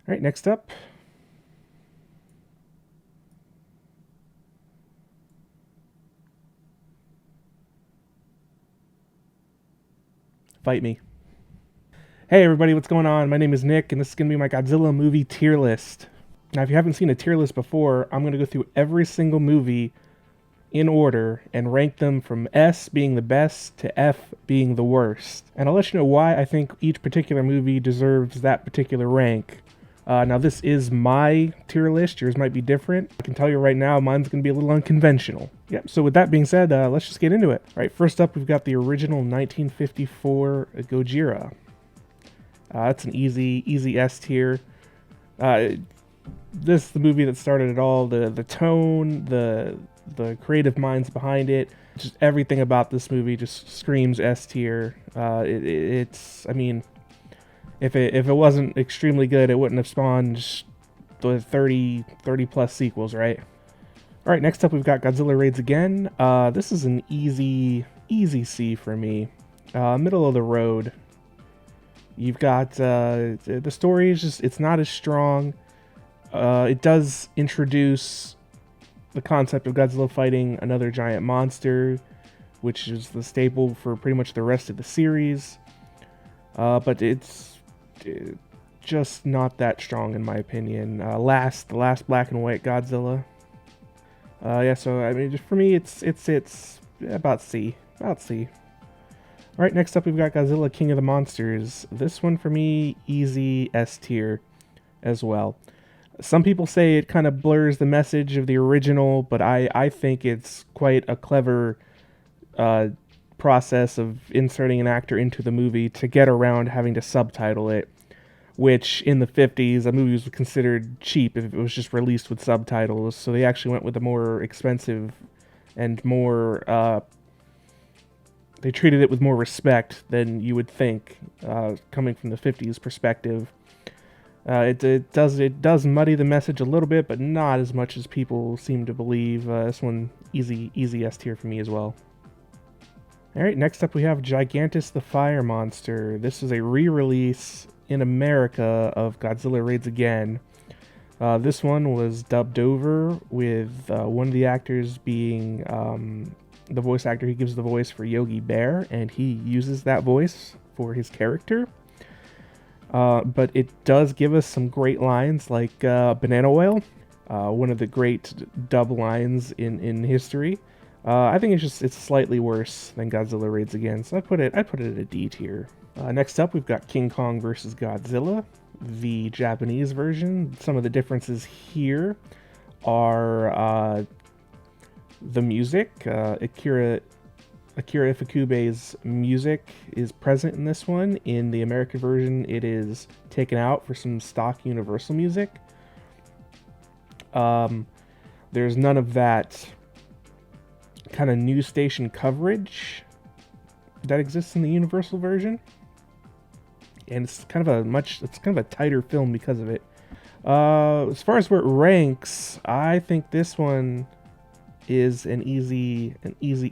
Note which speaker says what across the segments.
Speaker 1: All right, next up. Fight me. Hey everybody, what's going on? My name is Nick, and this is going to be my Godzilla movie tier list. Now, if you haven't seen a tier list before, I'm going to go through every single movie in order and rank them from S being the best to F being the worst. And I'll let you know why I think each particular movie deserves that particular rank. Now, this is my tier list. Yours might be different. I can tell you right now, mine's going to be a little unconventional. Yep, so with that being said, let's just get into it. All right, first up, we've got the original 1954 Gojira. That's an easy S tier. This is the movie that started it all. The tone, the creative minds behind it, just everything about this movie just screams S tier. It's, I mean, if it wasn't extremely good, it wouldn't have spawned the 30 plus sequels, right? All right, next up we've got Godzilla Raids Again. This is an easy C for me. Middle of the road. You've got the story is just, it's not as strong. It does introduce the concept of Godzilla fighting another giant monster, which is the staple for pretty much the rest of the series. But it's just not that strong in my opinion. The last black and white Godzilla. Yeah, so I mean, just for me, it's about C. All right, next up we've got Godzilla King of the Monsters. This one for me, easy S tier as well. Some people say it kind of blurs the message of the original, but I think it's quite a clever process of inserting an actor into the movie to get around having to subtitle it, which in the 50s, a movie was considered cheap if it was just released with subtitles, so they actually went with a more expensive and more... they treated it with more respect than you would think, coming from the 50s perspective. It does muddy the message a little bit, but not as much as people seem to believe. This one, easy S tier for me as well. Alright, next up we have Gigantus the Fire Monster. This is a re-release in America of Godzilla Raids Again. This one was dubbed over with one of the actors being the voice actor. He gives the voice for Yogi Bear, and he uses that voice for his character. But it does give us some great lines like banana oil, one of the great dub lines in history. I think it's slightly worse than Godzilla Raids Again, so I put it at a D tier. Next up, we've got King Kong vs. Godzilla, the Japanese version. Some of the differences here are the music. Akira Ifukube's music is present in this one. In the American version, it is taken out for some stock Universal music. There's none of that kind of news station coverage that exists in the Universal version, and it's kind of a tighter film because of it. As far as where it ranks, I think this one is an easy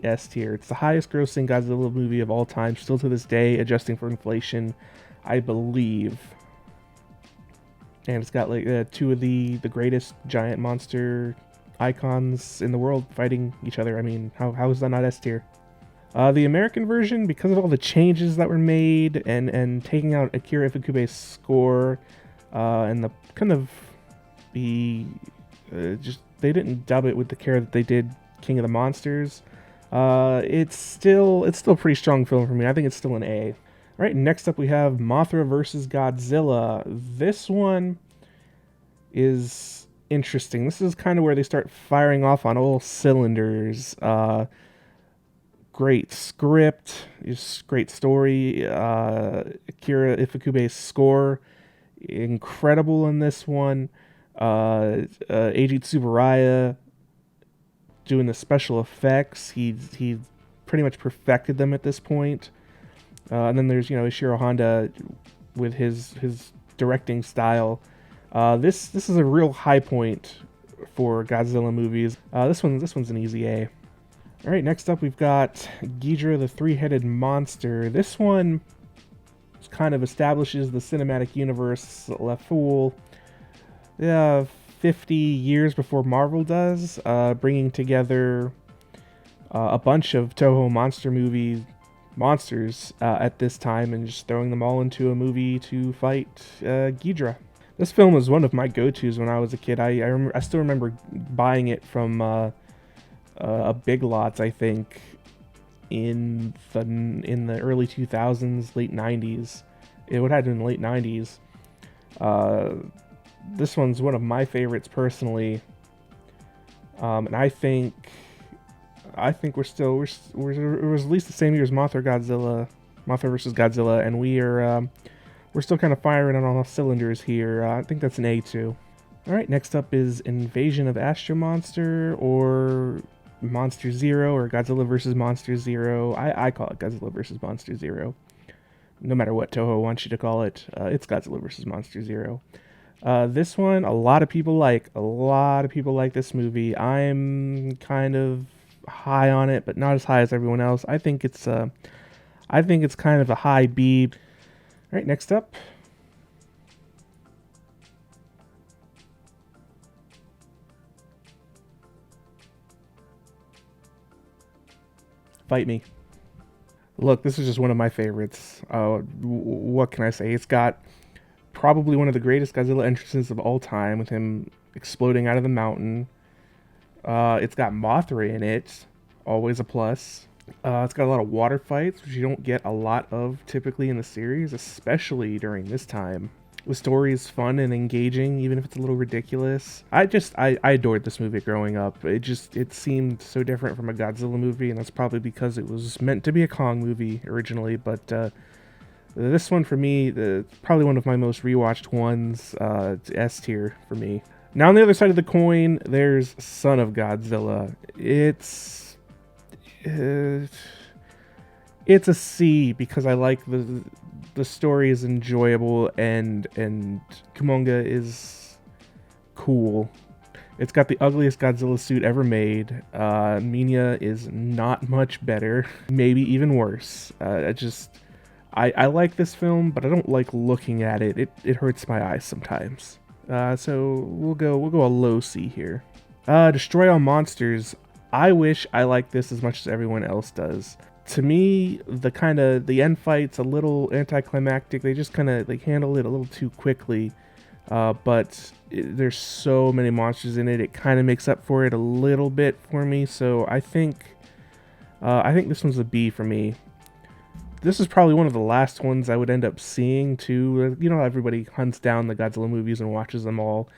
Speaker 1: S tier. It's the highest grossing Godzilla movie of all time, still to this day, adjusting for inflation, I believe. And it's got like two of the greatest giant monster icons in the world fighting each other. I mean, how is that not S tier? The American version, because of all the changes that were made and taking out Akira Ifukube's score, and the kind of just they didn't dub it with the care that they did King of the Monsters. It's still a pretty strong film for me. I think it's still an A. All right, next up we have Mothra vs. Godzilla. This one is interesting. This is kind of where they start firing off on all cylinders. Great script, great story. Akira Ifukube's score, incredible in this one. Eiji Tsuburaya doing the special effects. He pretty much perfected them at this point. And then there's Ishiro Honda with his directing style. This is a real high point for Godzilla movies. This one's an easy A. All right, next up we've got Ghidorah the Three-Headed Monster. This one kind of establishes the cinematic universe. La Fool uh, 50 years before Marvel does, bringing together a bunch of Toho monster movie monsters at this time and just throwing them all into a movie to fight Ghidra. This film was one of my go-tos when I was a kid. I still remember buying it from a Big Lots, I think, in the early 2000s, late 90s. It would have been late 90s. Uh, this one's one of my favorites personally, and I think it was at least the same year as Mothra versus Godzilla, and we're still kind of firing on all cylinders here. I think that's an A2. All right, next up is Invasion of Astro Monster, or Monster Zero, or Godzilla versus Monster Zero. I call it Godzilla versus Monster Zero. No matter what Toho wants you to call it, it's Godzilla versus Monster Zero. This one, a lot of people like. A lot of people like this movie. I'm kind of high on it, but not as high as everyone else. I think it's kind of a high B. All right, next up. Fight Me. Look, this is just one of my favorites. What can I say? It's got probably one of the greatest Godzilla entrances of all time, with him exploding out of the mountain. It's got Mothra in it, always a plus. It's got a lot of water fights, which you don't get a lot of typically in the series, especially during this time. The story is fun and engaging, even if it's a little ridiculous. I adored this movie growing up. It seemed so different from a Godzilla movie, and that's probably because it was meant to be a Kong movie originally. But this one for me, probably one of my most rewatched ones. It's S tier for me. Now on the other side of the coin, there's Son of Godzilla. It's a C because I like the story is enjoyable and Kumonga is cool. It's got the ugliest Godzilla suit ever made. Minya is not much better, maybe even worse. I like this film, but I don't like looking at it. It hurts my eyes sometimes. So we'll go a low C here. Destroy All Monsters. I wish I liked this as much as everyone else does. To me, the end fight's a little anticlimactic. They just kind of handle it a little too quickly. But there's so many monsters in it. It kind of makes up for it a little bit for me. So I think this one's a B for me. This is probably one of the last ones I would end up seeing too. You know, everybody hunts down the Godzilla movies and watches them all.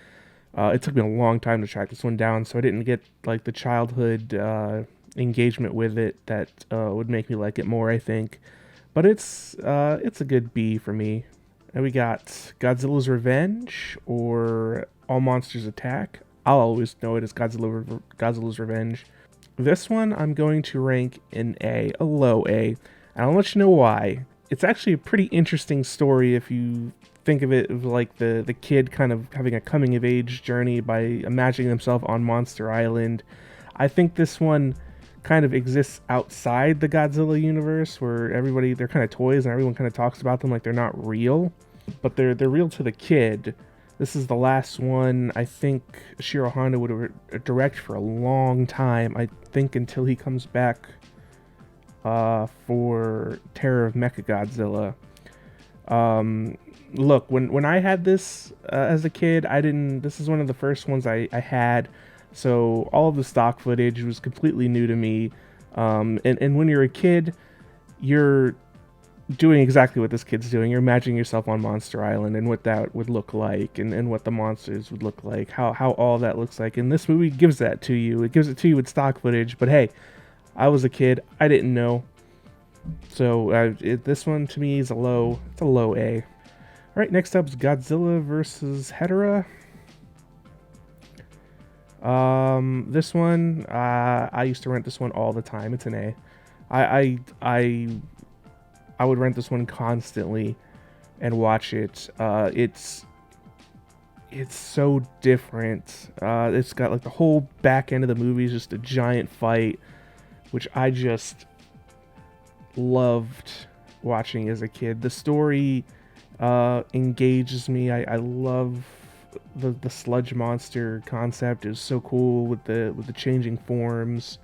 Speaker 1: It took me a long time to track this one down, so I didn't get like the childhood engagement with it that would make me like it more, I think. But it's a good B for me. And we got Godzilla's Revenge or All Monsters Attack. I'll always know it as Godzilla's Revenge. This one I'm going to rank an A, a low A. And I'll let you know why. It's actually a pretty interesting story if you think of it as like the kid kind of having a coming of age journey by imagining himself on Monster Island. I think this one kind of exists outside the Godzilla universe where they're kind of toys and everyone kind of talks about them like they're not real, but they're real to the kid. This is the last one I think Shiro Honda would direct for a long time. I think until he comes back for Terror of Mechagodzilla. Look, when I had this as a kid, this is one of the first ones I had, so all of the stock footage was completely new to me. And when you're a kid, you're doing exactly what this kid's doing. You're imagining yourself on Monster Island and what that would look like, and what the monsters would look like, how all that looks like. And this movie gives that to you. It gives it to you with stock footage, but hey, I was a kid. I didn't know. So this one to me is a low A. All right, next up is Godzilla versus Hedorah. This one, I used to rent this one all the time. It's an A. I would rent this one constantly and watch it. It's so different. It's got like the whole back end of the movie is just a giant fight, which I just loved watching as a kid. The story engages me. I love the sludge monster concept is so cool with the changing forms.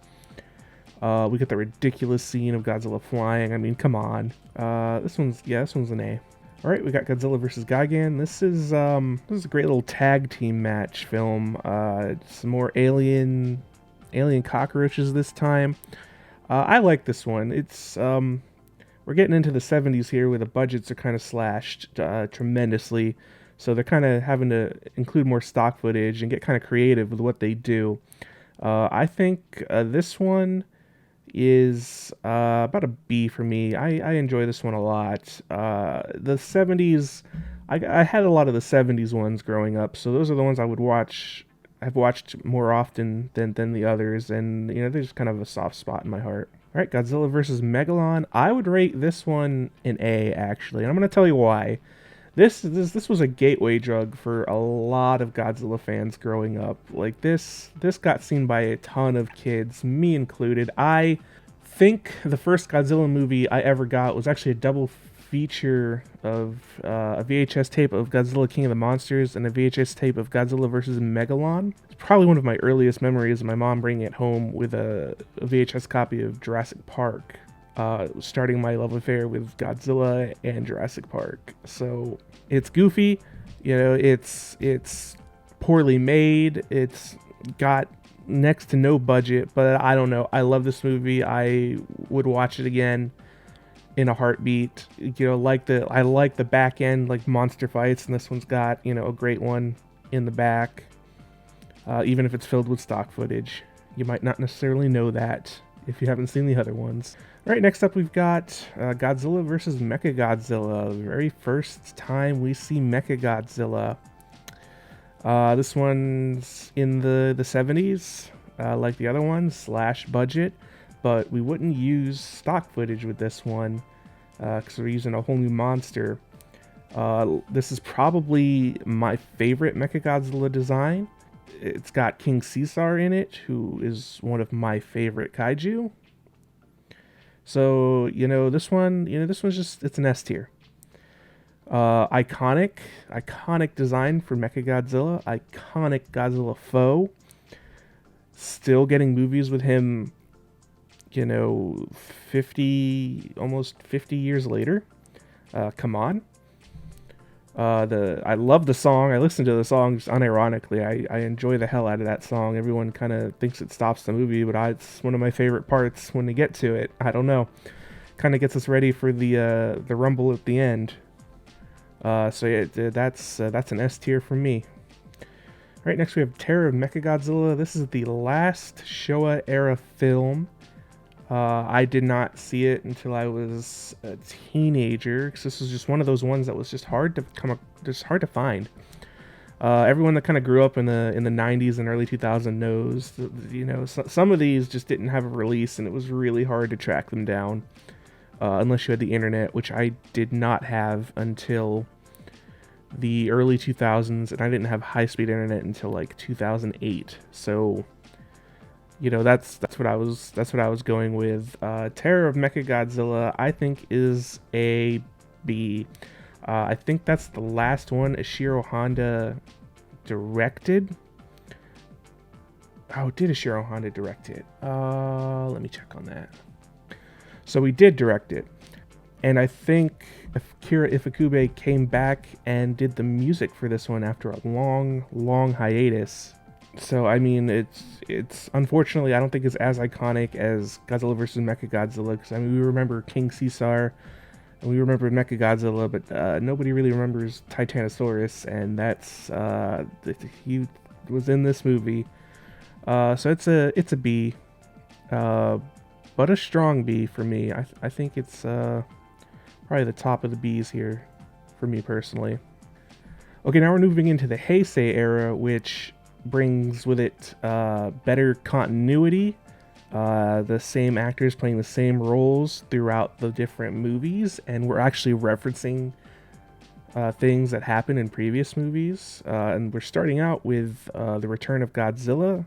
Speaker 1: We get the ridiculous scene of Godzilla flying. I mean, come on. This one's an A. All right, we got Godzilla versus Gigan. This is a great little tag team match film. Some more alien cockroaches this time. I like this one. It's we're getting into the 70s here, where the budgets are kind of slashed tremendously, so they're kind of having to include more stock footage and get kind of creative with what they do. I think this one is about a B for me. I enjoy this one a lot. The 70s, I had a lot of the 70s ones growing up, so those are the ones I would watch. I've watched more often than the others, and you know, they're just kind of a soft spot in my heart. All right, Godzilla versus Megalon. I would rate this one an A, actually, and I'm going to tell you why. This was a gateway drug for a lot of Godzilla fans growing up. Like this got seen by a ton of kids, me included. I think the first Godzilla movie I ever got was actually a double feature of a VHS tape of Godzilla King of the Monsters and a VHS tape of Godzilla versus Megalon. It's probably one of my earliest memories of my mom bringing it home with a VHS copy of Jurassic Park, starting my love affair with Godzilla and Jurassic Park. So it's goofy, you know, it's poorly made, it's got next to no budget, but I don't know. I love this movie. I would watch it again in a heartbeat. You know, I like the back end, like monster fights, and this one's got, you know, a great one in the back. Even if it's filled with stock footage, you might not necessarily know that if you haven't seen the other ones. All right, next up we've got Godzilla versus Mechagodzilla. The very first time we see Mechagodzilla. This one's in the 70s, like the other ones, slash budget, but we wouldn't use stock footage with this one because we're using a whole new monster. This is probably my favorite Mechagodzilla design. It's got King Caesar in it, who is one of my favorite kaiju. So, this one's just, it's an S tier. Iconic design for Mechagodzilla, iconic Godzilla foe. Still getting movies with him, almost 50 years later. Come on. I love the song. I listen to the song just unironically. I enjoy the hell out of that song. Everyone kind of thinks it stops the movie, but it's one of my favorite parts when they get to it. I don't know. Kind of gets us ready for the rumble at the end. So yeah, that's an S tier for me. All right, next we have Terror of Mechagodzilla. This is the last Showa era film. I did not see it until I was a teenager, because this was just one of those ones that was just hard to find. Everyone that kind of grew up in the 90s and early 2000s knows that, some of these just didn't have a release, and it was really hard to track them down unless you had the internet, which I did not have until the early 2000s, and I didn't have high-speed internet until like 2008. So that's what I was going with. Terror of Mechagodzilla, I think, is a B. I think that's the last one Ishiro Honda directed. Oh, did Ishiro Honda direct it? Let me check on that. So he did direct it, and I think Akira Ifukube came back and did the music for this one after a long hiatus. So I mean, it's unfortunately, I don't think it's as iconic as Godzilla vs. Mechagodzilla, because I mean, we remember King Caesar and we remember Mechagodzilla, but nobody really remembers Titanosaurus, and he was in this movie. So it's a B, but a strong B for me. I think it's probably the top of the B's here for me personally. Okay, now we're moving into the Heisei era, which brings with it better continuity, the same actors playing the same roles throughout the different movies, and we're actually referencing things that happened in previous movies. And we're starting out with the return of Godzilla,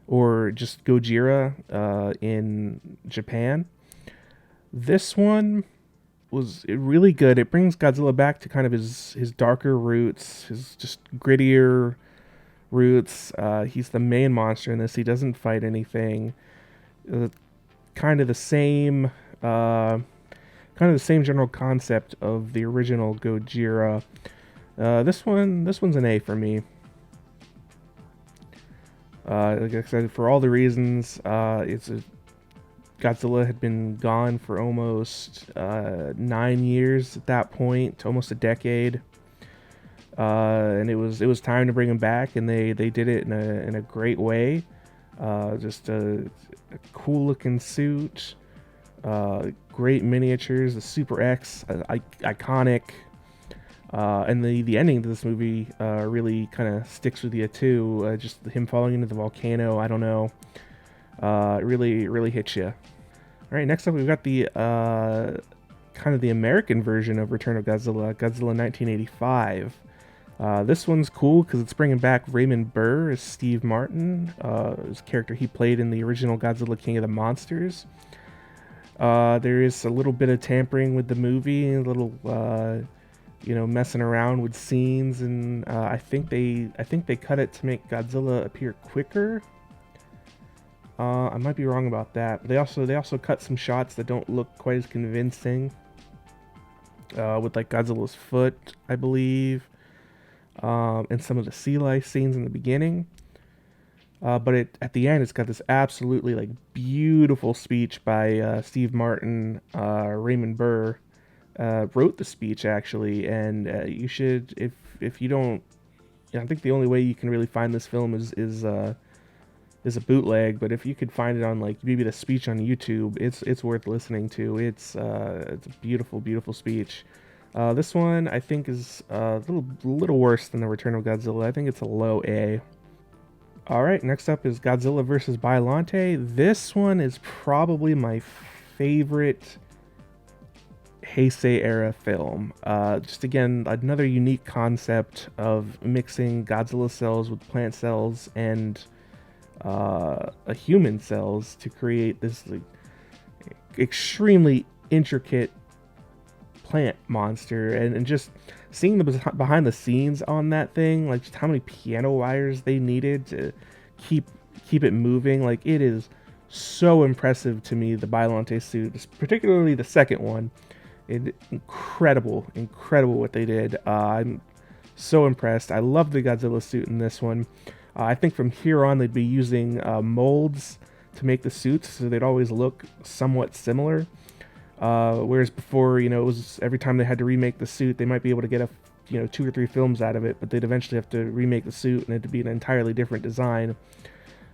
Speaker 1: or just Gojira in Japan. This one, was really good. It brings Godzilla back to kind of his darker roots, his just grittier roots. He's the main monster in this. He doesn't fight anything. Uh, kind of the same, uh, kind of the same general concept of the original Gojira. This one's an A for me. Like I said, for all the reasons, Godzilla had been gone for almost 9 years at that point, almost a decade, and it was time to bring him back, and they did it in a great way. Just a cool looking suit, great miniatures, the Super X, iconic. And the ending to this movie really kind of sticks with you too. Just him falling into the volcano. I don't know. It really hits you. All right, next up we've got the kind of the American version of Return of Godzilla, Godzilla 1985. This one's cool because it's bringing back Raymond Burr as Steve Martin, his character he played in the original Godzilla King of the Monsters. There is a little bit of tampering with the movie, a little messing around with scenes, and I think they cut it to make Godzilla appear quicker. I might be wrong about that. They also cut some shots that don't look quite as convincing. With like Godzilla's foot, I believe, and some of the sea life scenes in the beginning. But at the end, it's got this absolutely like beautiful speech by Steve Martin. Raymond Burr wrote the speech actually, and you should, if you don't, I think the only way you can really find this film is a bootleg. But if you could find it on like maybe the speech on YouTube, it's worth listening to. It's a beautiful speech. This one I think is a little worse than the Return of Godzilla. I think it's a low A. All right, next up is Godzilla vs. Biollante. This one is probably my favorite Heisei era film. Just again, another unique concept of mixing Godzilla cells with plant cells and a human cells to create this like, extremely intricate plant monster, and just seeing the behind the scenes on that thing, like just how many piano wires they needed to keep it moving. Like, it is so impressive to me, the Biollante suit, particularly the second one. Incredible what they did. I'm so impressed. I love the Godzilla suit in this one. I think from here on they'd be using molds to make the suits, so they'd always look somewhat similar. Whereas before, it was every time they had to remake the suit, they might be able to get 2 or 3 films out of it, but they'd eventually have to remake the suit, and it'd be an entirely different design.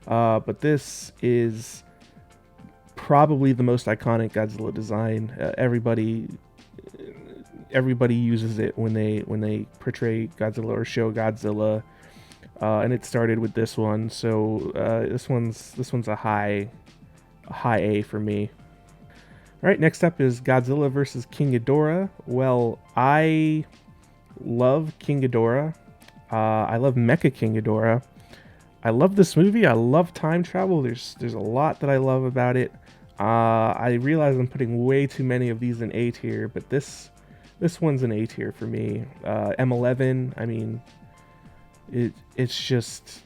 Speaker 1: But this is probably the most iconic Godzilla design. Everybody uses it when they portray Godzilla or show Godzilla, and it started with this one. So this one's a high A for me. All right, next up is Godzilla vs. King Ghidorah. Well, I love King Ghidorah. I love Mecha King Ghidorah. I love this movie. I love time travel. There's a lot that I love about it. I realize I'm putting way too many of these in A tier, but this one's an A tier for me. M11. I mean, it's just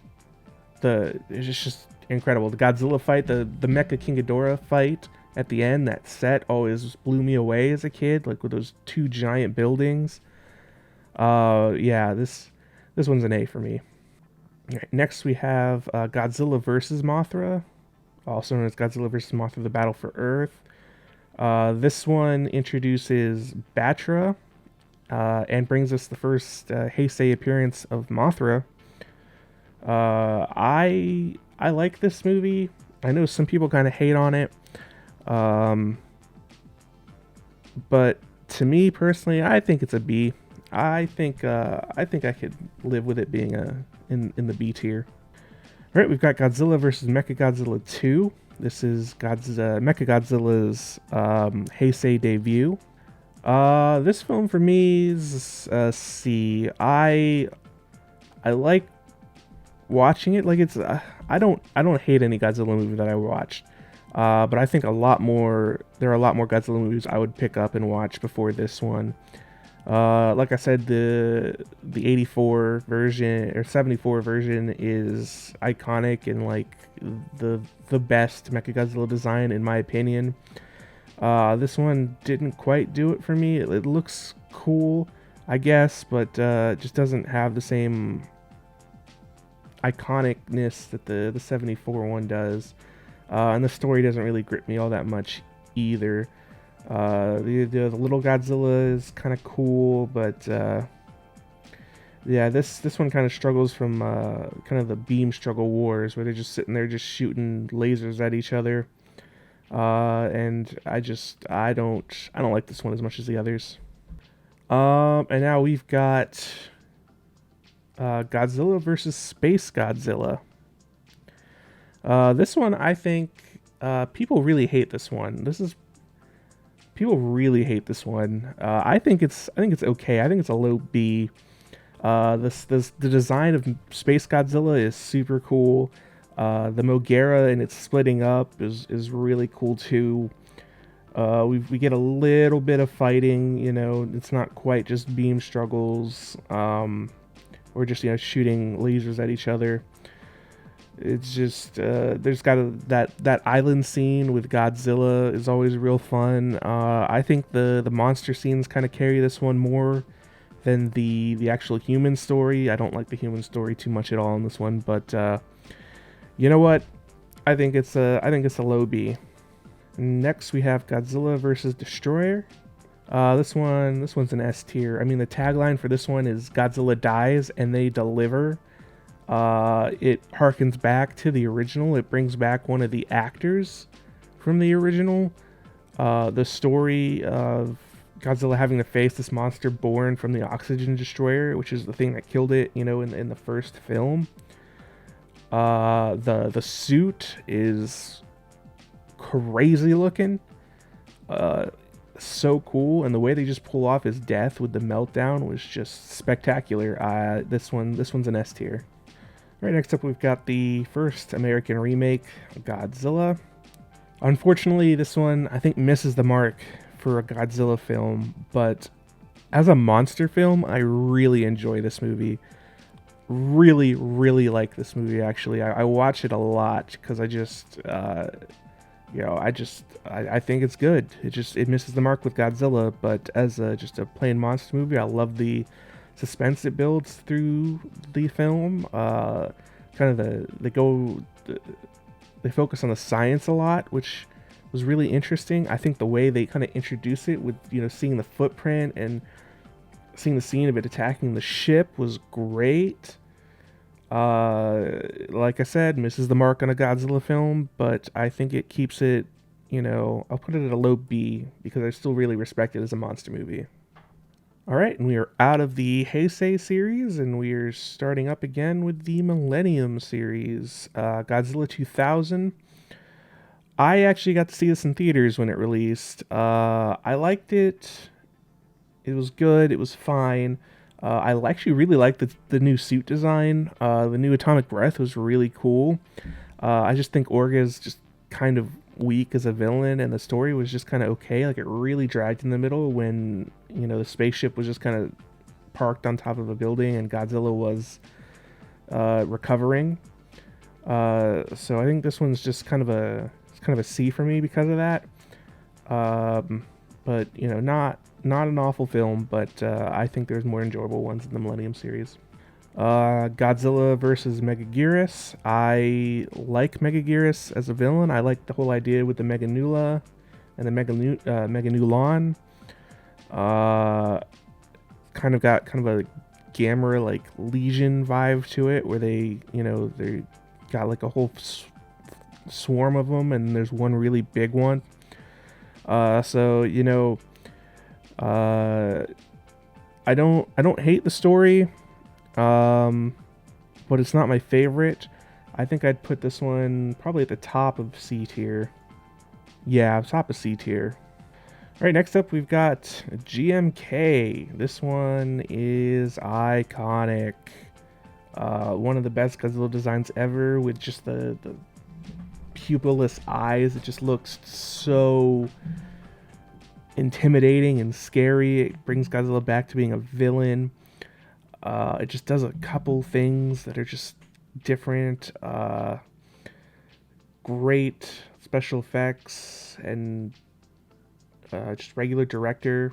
Speaker 1: incredible. The Godzilla fight, the Mecha King Ghidorah fight at the end, that set always blew me away as a kid, like with those 2 giant buildings. Yeah, this one's an A for me. Right, next we have Godzilla vs. Mothra, also known as Godzilla vs. Mothra: The Battle for Earth. This one introduces Batra and brings us the first Heisei appearance of Mothra. I like this movie. I know some people kind of hate on it. But to me personally, I think it's a B. I think I could live with it being in the B tier. All right, we've got Godzilla vs. Mechagodzilla 2. This is Mechagodzilla's Heisei debut. This film for me is C. I like watching it. Like, it's I don't hate any Godzilla movie that I watched. But I think a lot more. There are a lot more Godzilla movies I would pick up and watch before this one. Like I said, the 84 version or 74 version is iconic and like the the best Mechagodzilla design in my opinion. This one didn't quite do it for me. It looks cool, I guess, but just doesn't have the same iconicness that the 74 one does. And the story doesn't really grip me all that much either. The little Godzilla is kind of cool, but yeah, this one kind of struggles from kind of the beam struggle wars where they're just sitting there just shooting lasers at each other. And I don't like this one as much as the others. And now we've got Godzilla versus Space Godzilla. This one I think people really hate this one. This is People really hate this one. I think it's okay. I think it's a low B. This the design of Space Godzilla is super cool. The Mogera and its splitting up is really cool too. We get a little bit of fighting. You know, it's not quite just beam struggles. Or just shooting lasers at each other. It's just there's got that island scene with Godzilla is always real fun. I think the monster scenes kind of carry this one more than the actual human story. I don't like the human story too much at all in this one, but you know what? I think it's a low B. Next we have Godzilla versus Destroyer. This one's an S tier. I mean, the tagline for this one is Godzilla dies and they deliver. It harkens back to the original. It brings back one of the actors from the original. The story of Godzilla having to face this monster born from the oxygen destroyer, which is the thing that killed it, in the first film. The suit is crazy looking. So cool, and the way they just pull off his death with the meltdown was just spectacular. This one's an S tier. All right, next up we've got the first American remake, Godzilla. Unfortunately, this one I think misses the mark for a Godzilla film, but as a monster film, I really enjoy this movie. Really, really like this movie. Actually, I watch it a lot because I think it's good. It misses the mark with Godzilla, but as just a plain monster movie, I love the suspense it builds through the film. Kind of they focus on the science a lot, which was really interesting. I think the way they kind of introduce it with seeing the footprint and seeing the scene of it attacking the ship was great. Like I said, misses the mark on a Godzilla film, but I think it keeps it, I'll put it at a low B because I still really respect it as a monster movie. All right, and we are out of the Heisei series, and we are starting up again with the Millennium series, Godzilla 2000. I actually got to see this in theaters when it released. I liked it. It was good. It was fine. I actually really liked the new suit design. The new atomic breath was really cool. I just think Orga is just kind of weak as a villain, and the story was just kind of okay. Like, it really dragged in the middle when the spaceship was just kind of parked on top of a building and Godzilla was recovering. So I think this one's just kind of a C for me because of that. But not an awful film, but I think there's more enjoyable ones in the Millennium series. Godzilla versus Megaguirus. I like Megaguirus as a villain. I like the whole idea with the Meganula and the Meganulon. Kind of got kind of a Gamera like Legion vibe to it, where they got like a whole swarm of them, and there's one really big one. So I don't hate the story. But it's not my favorite. I think I'd put this one probably at the top of C tier. Yeah, top of C tier. All right, next up we've got GMK. This one is iconic. One of the best Godzilla designs ever, with just the pupilless eyes. It just looks so intimidating and scary. It brings Godzilla back to being a villain. It just does a couple things that are just different. Great special effects and just regular director.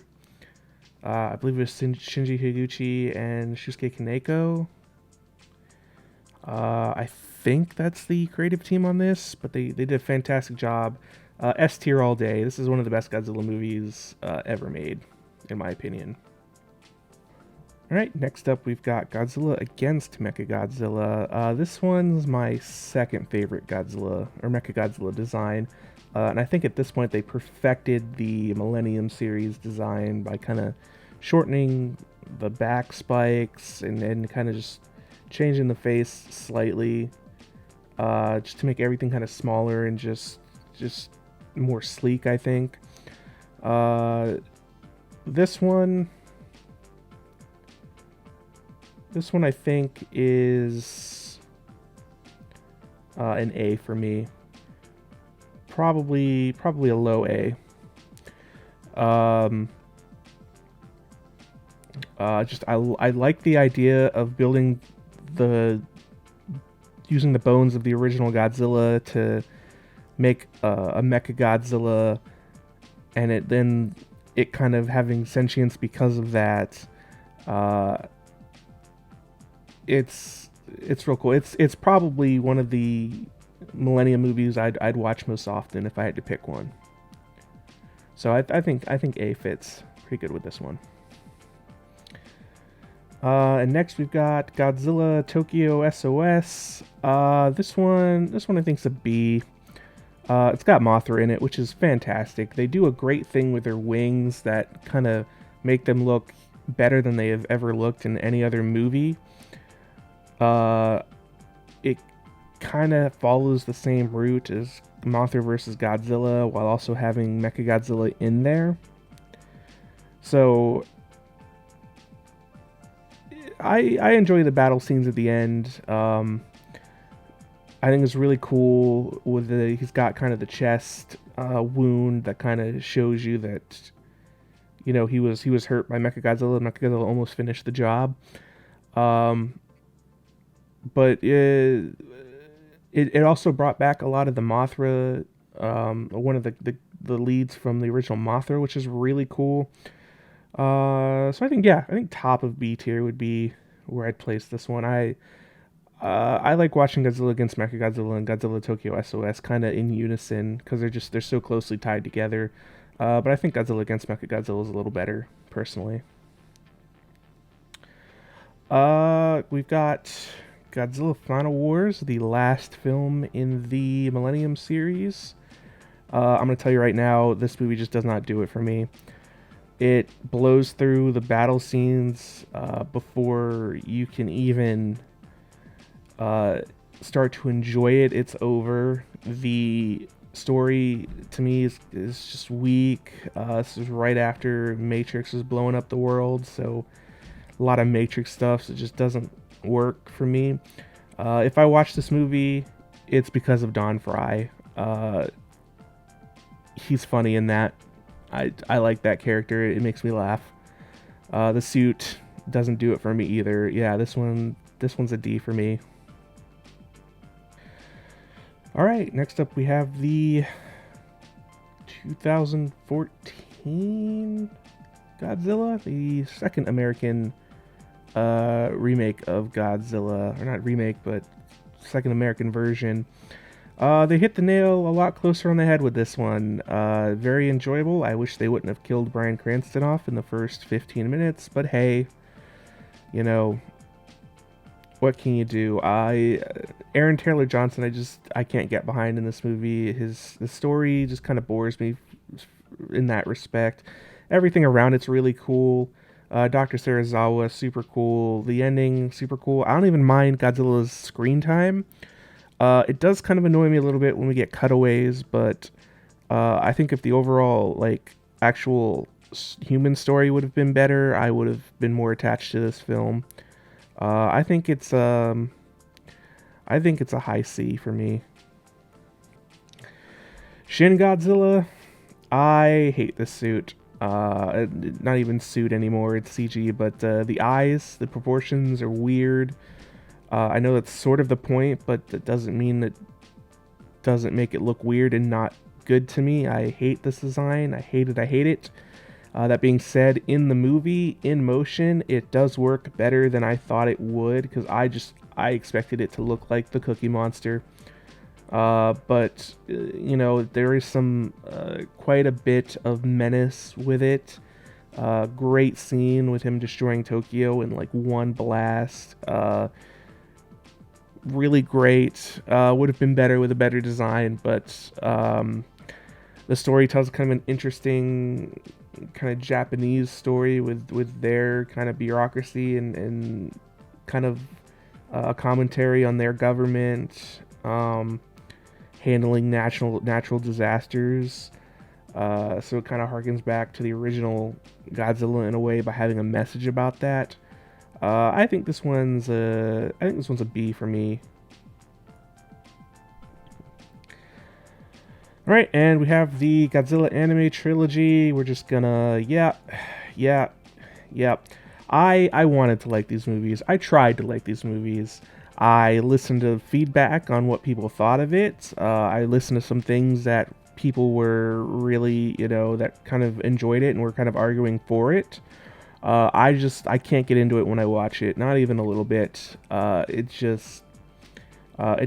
Speaker 1: I believe it was Shinji Higuchi and Shusuke Kaneko. I think that's the creative team on this, but they did a fantastic job. S tier all day. This is one of the best Godzilla movies ever made, in my opinion. Alright, next up we've got Godzilla against Mechagodzilla. This one's my second favorite Godzilla, or Mechagodzilla design. And I think at this point they perfected the Millennium series design by kind of shortening the back spikes and kind of just changing the face slightly, just to make everything kind of smaller and just more sleek, I think. This one I think is an A for me. Probably a low A. I like the idea of using the bones of the original Godzilla to make a Mechagodzilla, and then it kind of having sentience because of that. It's real cool. It's probably one of the Millennium movies I'd watch most often if I had to pick one. So I think A fits pretty good with this one. And next we've got Godzilla Tokyo SOS. This one I think's a B. It's got Mothra in it, which is fantastic. They do a great thing with their wings that kind of make them look better than they have ever looked in any other movie. It kind of follows the same route as Mothra vs. Godzilla while also having Mechagodzilla in there. So I enjoy the battle scenes at the end. I think it's really cool with he's got kind of the chest wound that kind of shows you that, you know, he was hurt by Mechagodzilla. Mechagodzilla almost finished the job. But it also brought back a lot of the Mothra, one of the leads from the original Mothra, which is really cool. So I think top of B tier would be where I'd place this one. I like watching Godzilla against Mechagodzilla and Godzilla Tokyo SOS kind of in unison because they're so closely tied together. But I think Godzilla against Mechagodzilla is a little better personally. We've got Godzilla Final Wars, the last film in the Millennium series. I'm going to tell you right now, this movie just does not do it for me. It blows through the battle scenes before you can even start to enjoy it. It's over. The story, to me, is just weak. This is right after Matrix was blowing up the world, so a lot of Matrix stuff, so it just doesn't work for me. If I watch this movie, it's because of Don Fry. He's funny in that. I like that character. It makes me laugh. The suit doesn't do it for me either. Yeah, this one's a D for me. Alright, next up we have the 2014 Godzilla, the second American remake of Godzilla, or not remake, but second American version. They hit the nail a lot closer on the head with this one. Very enjoyable. I wish they wouldn't have killed Bryan Cranston off in the first 15 minutes, but hey, you know, what can you do? Aaron Taylor Johnson, I can't get behind in this movie. The story just kind of bores me in that respect. Everything around it's really cool. Dr. Serizawa, super cool. The ending, super cool. I don't even mind Godzilla's screen time. It does kind of annoy me a little bit when we get cutaways, but I think if the overall, actual human story would have been better, I would have been more attached to this film. I think it's a high C for me. Shin Godzilla, I hate this suit. Not even suit anymore, it's CG, but the eyes, the proportions are weird. I know that's sort of the point, but that doesn't mean that doesn't make it look weird and not good to me. I hate this design. I hate it. I hate it. That being said, in the movie, in motion, it does work better than I thought it would, because I expected it to look like the Cookie Monster. But you know, there is some quite a bit of menace with it. Great scene with him destroying Tokyo in like one blast. Really great. Would have been better with a better design, but the story tells kind of an interesting kind of Japanese story with their kind of bureaucracy and kind of a commentary on their government, handling natural disasters. So it kind of harkens back to the original Godzilla in a way by having a message about that. I think this one's a B for me. All right, and we have the Godzilla anime trilogy. We're just gonna, yeah. I wanted to like these movies. I tried to like these movies. I listened to feedback on what people thought of it. I listened to some things that people were really, that kind of enjoyed it and were kind of arguing for it. I can't get into it when I watch it, not even a little bit. It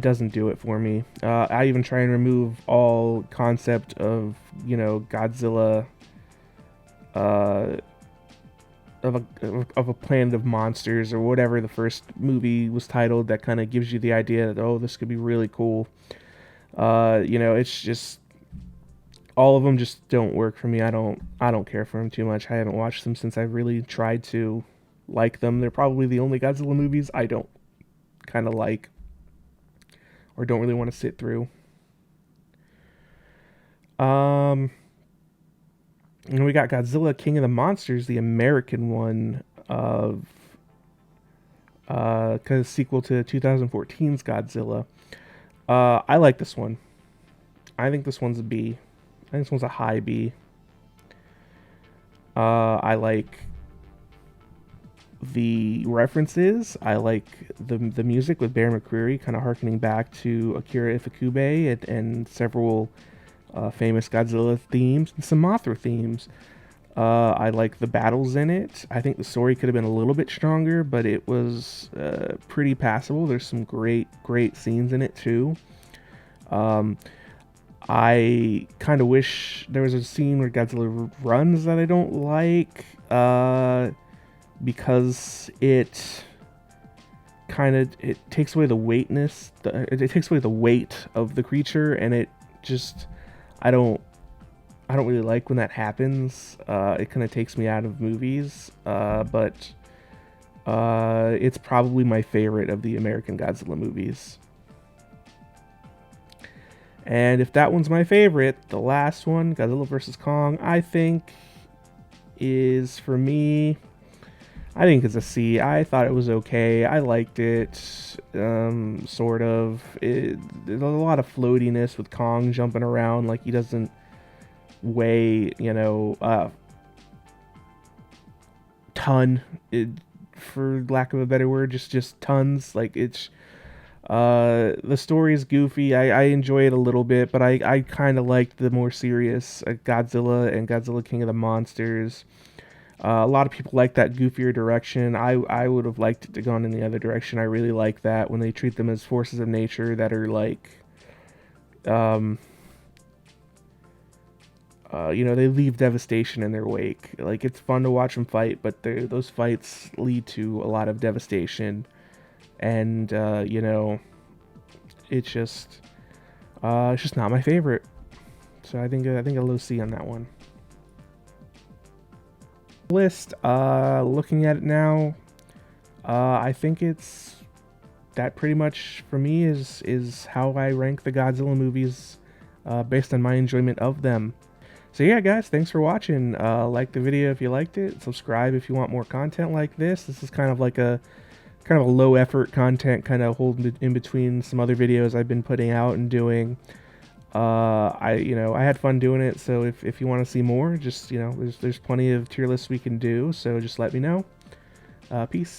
Speaker 1: doesn't do it for me. I even try and remove all concept of, Godzilla, of a planet of monsters or whatever the first movie was titled, that kind of gives you the idea that, oh, this could be really cool. It's just, all of them just don't work for me. I don't care for them too much. I haven't watched them since I really tried to like them. They're probably the only Godzilla movies I don't kind of like or don't really want to sit through. And we got Godzilla King of the Monsters, the American one, of cause sequel to 2014's Godzilla. I like this one. I think this one's a B. I think this one's a high B. I like the references. I like the music with Bear McCreary, kind of harkening back to Akira Ifukube and several famous Godzilla themes and some Mothra themes. I like the battles in it. I think the story could have been a little bit stronger, but it was pretty passable. There's some great scenes in it too. I kind of wish there was a scene where Godzilla runs that I don't like, because it takes away the weightness. It takes away the weight of the creature, and it just I don't really like when that happens. It kind of takes me out of movies, but it's probably my favorite of the American Godzilla movies. And if that one's my favorite, the last one, Godzilla vs. Kong, I think is, for me, I think it's a C. I thought it was okay. I liked it, sort of. There's a lot of floatiness with Kong jumping around like he doesn't weigh, ton, for lack of a better word, just tons. Like, it's... the story is goofy. I enjoy it a little bit, but I kind of liked the more serious Godzilla and Godzilla King of the Monsters. A lot of people like that goofier direction. I would have liked it to go in the other direction. I really like that when they treat them as forces of nature that are like, they leave devastation in their wake. Like, it's fun to watch them fight, but those fights lead to a lot of devastation. And it's just not my favorite. So I think a low C on that one. List, looking at it now, I think it's that pretty much for me is how I rank the Godzilla movies, based on my enjoyment of them. So yeah, guys, thanks for watching. Like the video if you liked it. Subscribe if you want more content like this. This is kind of a low effort content, kind of holding in between some other videos I've been putting out and doing. I had fun doing it. So if you want to see more, just there's plenty of tier lists we can do. So just let me know. Peace.